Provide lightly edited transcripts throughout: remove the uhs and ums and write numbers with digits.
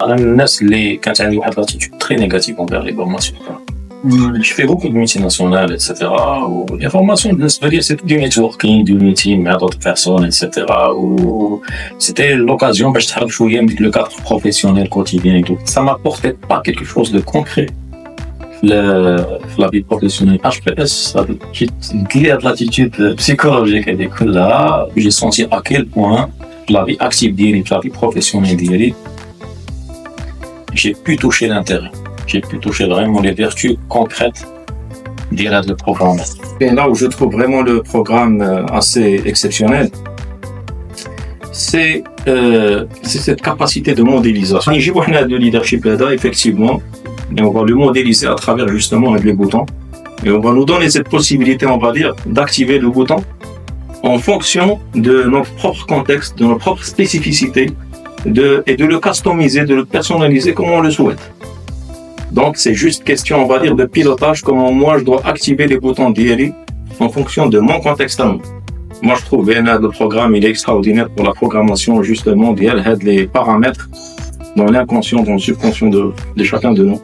انا من الناس اللي كانت عندي واحد لاتيتود تري نيجاتيف اونفير لي فورماسيون. Je fais beaucoup de multinationales, etc. Où les formations de l'esprit, c'était du networking, du meeting avec d'autres personnes, etc. Où c'était l'occasion de travailler avec le cadre professionnel quotidien et tout. Ça m'apportait pas quelque chose de concret. La vie professionnelle. HPS, ça a l'attitude psychologique et des coups là, j'ai senti à quel point la vie active d'Iri, la vie professionnelle d'Iri, j'ai pu toucher l'intérêt. J'ai pu toucher vraiment les vertus concrètes du programme. Et là où je trouve vraiment le programme assez exceptionnel, c'est cette capacité de modélisation. J'ai vu le leadership là, effectivement, et on va le modéliser à travers justement avec les boutons. Et on va nous donner cette possibilité, on va dire, d'activer le bouton en fonction de notre propre contexte, de notre propre spécificité, et de le customiser, de le personnaliser comme on le souhaite. Donc, c'est juste question, on va dire, de pilotage, comment moi je dois activer les boutons d'IRI en fonction de mon contexte à moi. Moi, je trouve que le programme il est extraordinaire pour la programmation, justement, d'IRI, les paramètres dans l'inconscient, dans le subconscient de chacun de nous.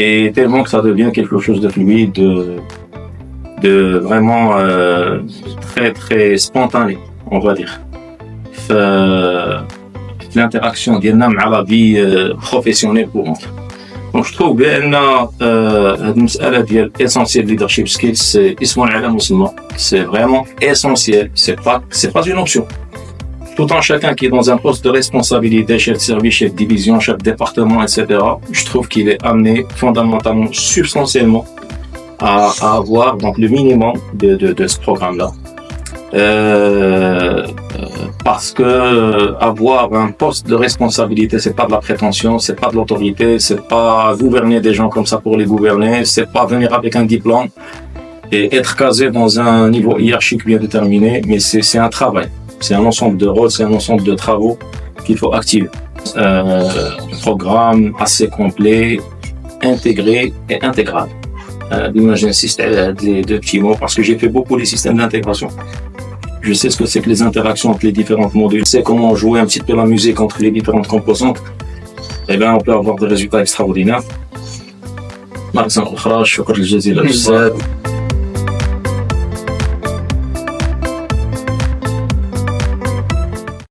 Et tellement que ça devient quelque chose de fluide, de vraiment très, très spontané, on va dire. L'interaction d'IRI à la vie professionnelle courante. Donc, je trouve que l'essentiel leadership skills, c'est vraiment essentiel. C'est pas une option. Tout un chacun qui est dans un poste de responsabilité, chef de service, chef de division, chef de département, etc., je trouve qu'il est amené fondamentalement, substantiellement, à avoir donc, le minimum de ce programme-là. Parce que avoir un poste de responsabilité, c'est pas de la prétention, c'est pas de l'autorité, c'est pas gouverner des gens comme ça pour les gouverner, c'est pas venir avec un diplôme et être casé dans un niveau hiérarchique bien déterminé, mais c'est un travail, c'est un ensemble de rôles, c'est un ensemble de travaux qu'il faut activer. Un programme assez complet, intégré et intégral. J'insiste les deux petits mots parce que j'ai fait beaucoup les systèmes d'intégration. Je sais ce que c'est que les interactions entre les différentes modules. Je sais comment jouer un petit peu la musique entre les différentes composantes. Eh bien, on peut avoir des résultats extraordinaires. Par exemple, je suis